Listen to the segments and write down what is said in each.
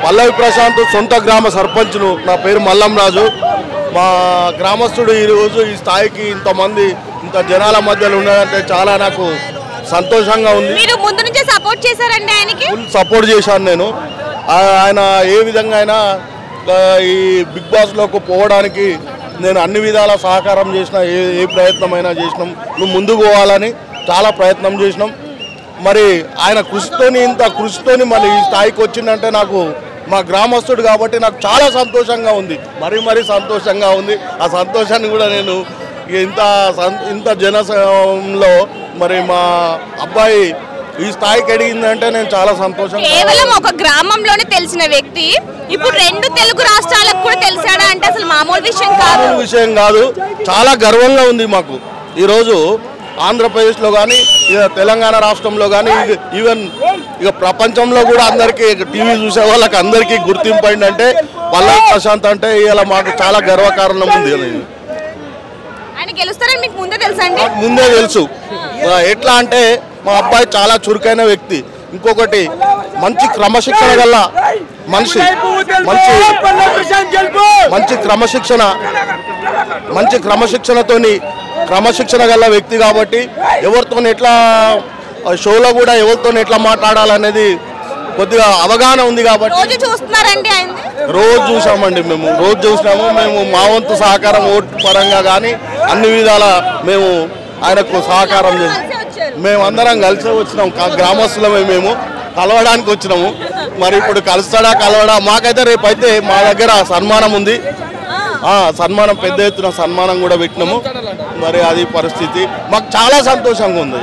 పల్లవి ప్రశాంత్ సొంత గ్రామ సర్పంచ్ను. నా పేరు మల్లం రాజు. మా గ్రామస్తుడు ఈరోజు ఈ స్థాయికి ఇంతమంది ఇంత జనాల మధ్యలో ఉన్నాడంటే చాలా నాకు సంతోషంగా ఉంది. మీరు ముందు నుంచే సపోర్ట్ చేశారండి ఆయనకి? ఫుల్ సపోర్ట్ చేశాను నేను. ఆయన ఏ విధంగా అయినా ఈ బిగ్ బాస్లోకి పోవడానికి నేను అన్ని విధాల సహకారం చేసిన, ఏ ప్రయత్నమైనా చేసినాం. నువ్వు ముందుకు పోవాలని చాలా ప్రయత్నం చేసినాం. మరి ఆయన కృషితోని మళ్ళీ ఈ స్థాయికి వచ్చిందంటే నాకు మా గ్రామస్తుడు కాబట్టి నాకు చాలా సంతోషంగా ఉంది. మరీ సంతోషంగా ఉంది. ఆ సంతోషాన్ని కూడా నేను ఇంత జనసంలో మరి మా అబ్బాయి ఈ స్థాయికి ఎదిగిందంటే నేను చాలా సంతోషం. కేవలం ఒక గ్రామంలోనే తెలిసిన వ్యక్తి ఇప్పుడు 2 తెలుగు రాష్ట్రాలకు కూడా తెలిసాడా అంటే అసలు మామూలు విషయం కాదు. చాలా గర్వంగా ఉంది మాకు. ఈరోజు ఆంధ్రప్రదేశ్లో కానీ తెలంగాణ రాష్ట్రంలో కానీ ఈవెన్ ఇక ప్రపంచంలో కూడా అందరికీ టీవీ చూసే వాళ్ళకి అందరికీ గుర్తింపు అయిందంటే పల్లవి ప్రశాంత్ అంటే ఇలా మాకు చాలా గర్వకారణం ఉంది. ఆయన గెలుస్తారని మీకు ముందే తెలుసా అండి? ముందే తెలుసు. ఎట్లా అంటే మా అబ్బాయి చాలా చురుకైన వ్యక్తి. ఇంకొకటి మంచి క్రమశిక్షణ గల మనిషి, మంచి క్రమశిక్షణ గల వ్యక్తి కాబట్టి ఎవరితో ఎట్లా షోలో కూడా ఎవరితో ఎట్లా మాట్లాడాలనేది కొద్దిగా అవగాహన ఉంది కాబట్టి రోజు చూసామండి. రోజు చూసినాము. మేము మా వంతు సహకారం ఓటు పరంగా కానీ అన్ని విధాల మేము ఆయనకు సహకారం చేసి మేమందరం కలిసి వచ్చినాం. గ్రామస్తులమే మేము కలవడానికి వచ్చినాము. మరి ఇప్పుడు కలుస్తాడా కలవడా మాకైతే రేపైతే మా దగ్గర సన్మానం ఉంది. సన్మానం పెద్ద ఎత్తున సన్మానం కూడా పెట్టినాము. మరి అది పరిస్థితి మాకు చాలా సంతోషంగా ఉంది.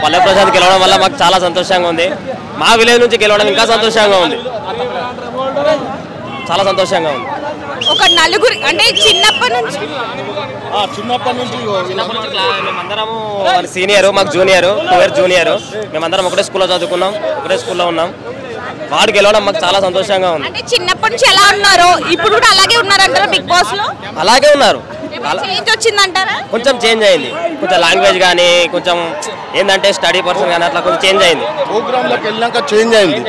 పల్లవి ప్రశాంత్ గెలవడం వల్ల మాకు చాలా సంతోషంగా ఉంది. మా విలేజ్ నుంచి గెలవడం ఇంకా సంతోషంగా ఉంది. చాలా సంతోషంగా ఉంది. ఒక నలుగురు అంటే చిన్నప్పటి నుంచి మేమందరము సీనియర్, మాకు జూనియర్, 2 years జూనియర్. మేమందరం ఒకటే స్కూల్లో చదువుకున్నాం, ఒకటే స్కూల్లో ఉన్నాం. వాడు గెలవడం మాకు చాలా సంతోషంగా ఉంది. అంటే చిన్నప్పటి నుంచి ఎలా ఉన్నారో ఇప్పుడు కూడా అలాగే ఉన్నారంటారా బిగ్ బాస్ లో? అలాగే ఉన్నారు. చేంజ్ వచ్చిందంటారా? కొంచెం చేంజ్ అయింది. కొంచెం లాంగ్వేజ్ కానీ కొంచెం ఏంటంటే స్టడీ పర్సన్ కానీ అట్లా కొంచెం చేంజ్ అయింది. ప్రోగ్రాంలోకి వెళ్ళాక చేంజ్ అయింది.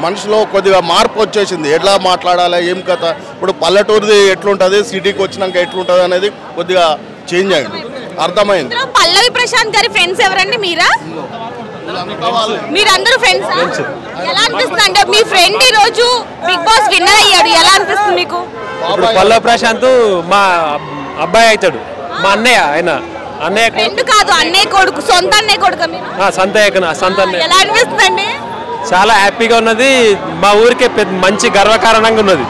మనిషిలో కొద్దిగా మార్పు వచ్చేసింది. ఎట్లా మాట్లాడాలి, ఏం కథ, ఇప్పుడు పల్లెటూరుది ఎట్లుంటుంది, సిటీకి వచ్చినాక ఎట్లుంటుంది అనేది కొద్దిగా చేంజ్ అయింది, అర్థమైంది. పల్లవి ప్రశాంత్ గారి ఫ్రెండ్స్ ఎవరండి? మీరందరూ ఫ్రెండ్స్? ఎలా అనిపిస్తుంది అంటే మీ ఫ్రెండ్ ఈ రోజు బిగ్ బాస్ విన్నర్ అయ్యాడు, ఎలా అనిపిస్తుంది మీకు? ఇప్పుడు పల్లవి ప్రశాంత్ మా అబ్బాయి అవుతాడు, మా అన్నయ్య. అన్నయ్య ఫ్రెండ్ కాదు, అన్నయ్య కొడుకు, సొంత అన్నయ్య కొడుకు. సొంత అన్నయ్య. ఎలా అనిపిస్తుంది? చాలా హ్యాపీగా ఉన్నది. మా ఊరికే మంచి గర్వకారణంగా ఉన్నది.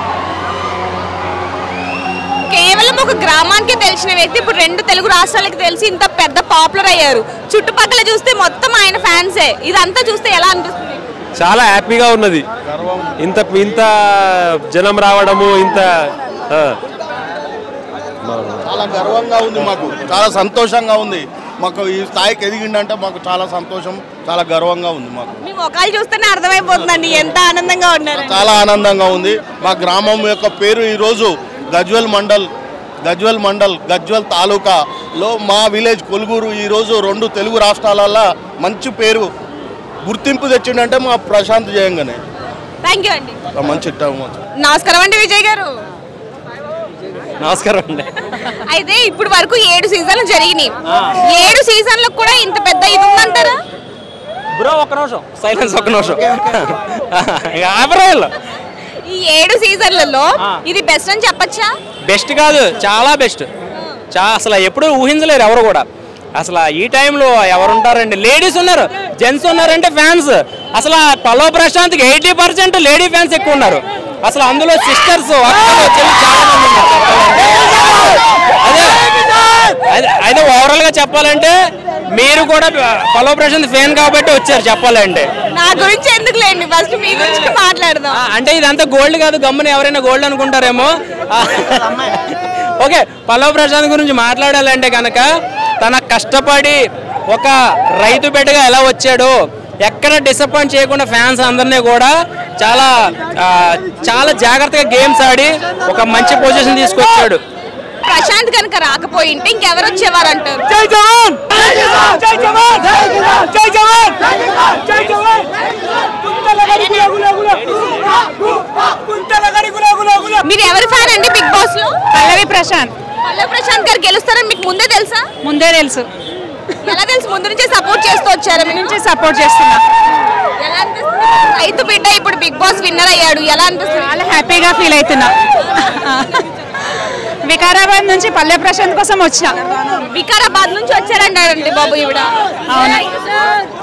కేవలం ఒక గ్రామానికి తెలిసిన వ్యక్తి ఇప్పుడు 2 తెలుగు రాష్ట్రాలకు తెలిసి ఇంత పెద్ద పాపులర్ అయ్యారు. చుట్టుపక్కల చూస్తే మొత్తం ఆయన ఫ్యాన్సే. ఇదంతా చూస్తే ఎలా అనిపిస్తుంది? చాలా హ్యాపీగా ఉన్నది. ఇంత జనం రావడము, చాలా గర్వంగా ఉంది. మాకు చాలా సంతోషంగా ఉంది. మాకు ఈ స్థాయికి ఎదిగిందంటే మాకు చాలా సంతోషం, చాలా గర్వంగా ఉంది. మాకు మీ ముఖాలు చూస్తేనే అర్థమైపోతుందండి ఎంత ఆనందంగా ఉన్నారు. చాలా ఆనందంగా ఉంది. మా గ్రామం యొక్క పేరు ఈరోజు గజ్వెల్ మండల్ గజ్వెల్ తాలూకాలో మా విలేజ్ కొలుగూరు ఈరోజు 2 తెలుగు రాష్ట్రాలలో మంచి పేరు గుర్తింపు తెచ్చిందంటే మా ప్రశాంత్ జయంగానే. థ్యాంక్ యూ అండి. మంచి నమస్కారం అండి విజయ్ గారు. నమస్కారం అండి. అయితే ఇప్పుడు వరకు 7 సీజన్లు జరిగినాయి. 7 సీజన్లకు కూడా ఇంత పెద్ద ఇది ఉందంటారా? బ్రో ఒక్క నిమిషం సైలెన్స్, ఒక్క నిమిషం. ఈ 7 సీజన్లలో ఇది బెస్ట్ అని చెప్పచ్చా? బెస్ట్ కాదు, చాలా బెస్ట్. అసలు ఎప్పుడు ఊహించలేరు ఎవరు కూడా. అసలు ఈ టైంలో ఎవరుంటారండి? లేడీస్ ఉన్నారు, జెంట్స్ ఉన్నారంటే ఫ్యాన్స్. అసలు పల్లవి ప్రశాంత్కి 80% లేడీ ఫ్యాన్స్ ఎక్కువ ఉన్నారు. అసలు అందులో సిస్టర్స్, చాలా మంది ఉన్నారు. అదే ఓవరాల్ గా చెప్పాలంటే మీరు కూడా పల్లవి ప్రశాంత్ ఫ్యాన్ కాబట్టి వచ్చారు చెప్పాలంటే. నా గురించి ఎందుకు లేండి, ఫస్ట్ మీ గురించి మాట్లాడదాం. అంటే ఇదంతా గోల్డ్ కాదు, గమ్మున ఎవరైనా గోల్డ్ అనుకుంటారేమో. ఓకే, పల్లవి ప్రశాంత్ గురించి మాట్లాడాలంటే కనుక తన కష్టపడి ఒక రైతు బిడ్డగా ఎలా వచ్చాడో, ఎక్కడ డిసప్పాయింట్ చేయకుండా ఫ్యాన్స్ అందరినీ కూడా చాలా జాగ్రత్తగా గేమ్స్ ఆడి ఒక మంచి పొజిషన్ తీసుకొచ్చాడు. ప్రశాంత్ కనుక రాకపోయింటే ఇంకెవరు వచ్చేవారు అంటారు? ప్రశాంత్ గారు గెలుస్తారని మీకు ముందే తెలుసా? ముందే తెలుసు. ఎలా తెలుసు? ముందు నుంచే సపోర్ట్ చేస్తూ వచ్చారు. మీ నుంచి సపోర్ట్ చేస్తున్నా. ఎలా అనిపిస్తుంది? రైతు బిడ్డ ఇప్పుడు బిగ్ బాస్ విన్నర్ అయ్యాడు, ఎలా అనిపిస్తుంది? చాలా హ్యాపీగా ఫీల్ అవుతున్నా. వికారాబాద్ నుంచి పల్లె ప్రశాంత్ కోసం వచ్చా. వికారాబాద్ నుంచి వచ్చారంటారండి బాబు ఈవిడ. అవును,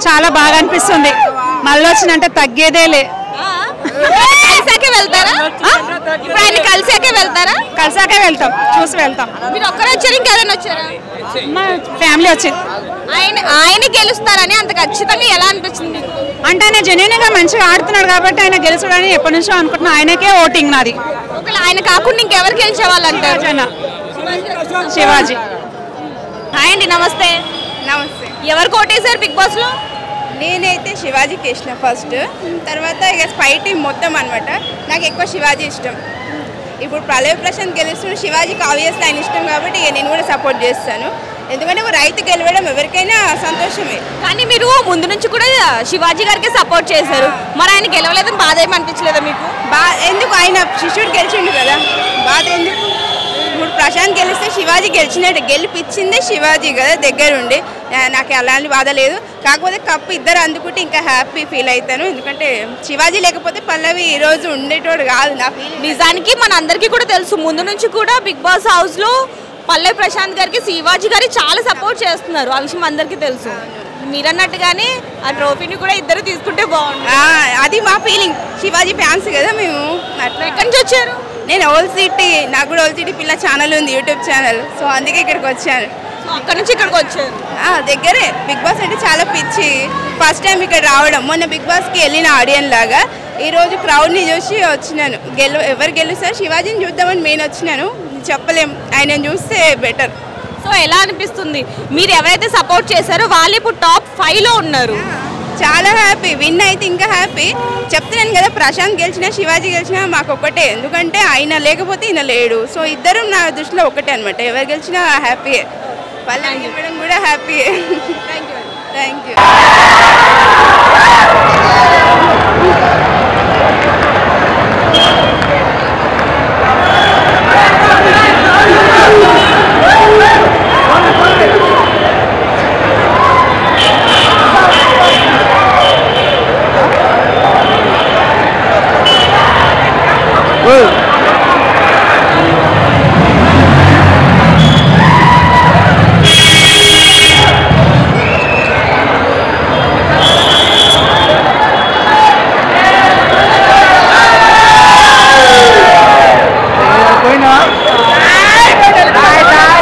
చాలా బాగా అనిపిస్తుంది. మళ్ళీ వచ్చినంటే తగ్గేదేలే. కలిసాకే వెళ్తారా? ఇప్పుడు ఆయన కలిసాకే వెళ్తారా? కలిసాకే వెళ్తాం, చూసి వెళ్తాం. మీరు ఒక్కరే వచ్చారు, ఇంకెవరైనా వచ్చారా? మా ఫ్యామిలీ వచ్చింది. ఆయన గెలుస్తారని అంత ఖచ్చితంగా ఎలా అనిపించింది? అంటే ఆయన జెన్యూన్ గా మంచిగా ఆడుతున్నాడు కాబట్టి ఆయన గెలుస్తాడని ఎప్పటి నుంచో అనుకుంటున్నా. ఆయనకే ఓటింగ్ నాది. ఆయన కాకుండా ఇంకెవరు గెలిచే వాళ్ళు అంటారు? శివాజీ. హాయ్ అండి, నమస్తే. నమస్తే. ఎవరు కోటేశారు బిగ్ బాస్ లో? నేనైతే శివాజీకి ఇష్టం ఫస్ట్, తర్వాత ఇక స్పై టీమ్ మొత్తం అనమాట. నాకు ఎక్కువ శివాజీ ఇష్టం. ఇప్పుడు ప్రళయ ప్రశాంత్ గెలుస్తున్న శివాజీకి ఆబ్వియస్లీ ఆయన ఇష్టం కాబట్టి ఇక నేను కూడా సపోర్ట్ చేస్తాను. ఎందుకంటే రైతు గెలవడం ఎవరికైనా సంతోషమే. కానీ మీరు ముందు నుంచి కూడా శివాజీ గారికి సపోర్ట్ చేశారు, మరి ఆయన గెలవలేదని బాధ ఏమి అనిపించలేదా మీకు? ఎందుకు, ఆయన శిష్యుడు గెలిచిండు కదా, బాధ ఎందుకు? ఇప్పుడు ప్రశాంత్ గెలిస్తే శివాజీ గెలిచినట్టు, గెలిపించిందే శివాజీ కదా దగ్గరుండి. నాకు అలాంటి బాధ లేదు. కాకపోతే కప్పు ఇద్దరు అందుకుంటే ఇంకా హ్యాపీ ఫీల్ అవుతాను. ఎందుకంటే శివాజీ లేకపోతే పల్లవి ఈరోజు ఉండేటోడు కాదు నా ఫీల్. నిజానికి మన అందరికీ కూడా తెలుసు, ముందు నుంచి కూడా బిగ్ బాస్ హౌస్ లో పల్లవి ప్రశాంత్ గారికి శివాజీ గారి చాలా సపోర్ట్ చేస్తున్నారు. ఆ విషయం అందరికీ తెలుసు. మీరన్నట్టుగానే ఆ ట్రోఫీని కూడా ఇద్దరు తీసుకుంటే బాగుంటుంది. అది మా ఫీలింగ్. శివాజీ ఫ్యాన్స్ కదా మేము. అట్లా. ఎక్కడి నుంచి వచ్చారు? నేను ఓల్డ్ సిటీ, నాకు కూడా ఓల్డ్ సిటీ పిల్ల ఛానల్ ఉంది, యూట్యూబ్ ఛానల్. సో అందుకే ఇక్కడికి వచ్చాను. అక్కడ నుంచి ఇక్కడికి వచ్చారు. దగ్గరే. బిగ్ బాస్ అంటే చాలా పిచ్చి. ఫస్ట్ టైం ఇక్కడ రావడం. మొన్న బిగ్ బాస్కి వెళ్ళిన ఆడియన్ లాగా ఈరోజు క్రౌడ్ని చూసి వచ్చినాను. ఎవరు గెలుస్తారు శివాజీని చూద్దామని మెయిన్ వచ్చినాను. చెప్పలేం, ఆయన చూస్తే బెటర్. సో ఎలా అనిపిస్తుంది? మీరు ఎవరైతే సపోర్ట్ చేశారో వాళ్ళు ఇప్పుడు టాప్ 5లో ఉన్నారు. చాలా హ్యాపీ. విన్ అయితే ఇంకా హ్యాపీ. చెప్తున్నాను కదా, ప్రశాంత్ గెలిచినా శివాజీ గెలిచినా మాకు ఒకటే. ఎందుకంటే ఆయన లేకపోతే ఈయన లేడు. సో ఇద్దరు నా దృష్టిలో ఒకటే అనమాట. ఎవరు గెలిచినా హ్యాపీయే. పల్లవి గెలవడం కూడా హ్యాపీయే. Thank you. Bye bye.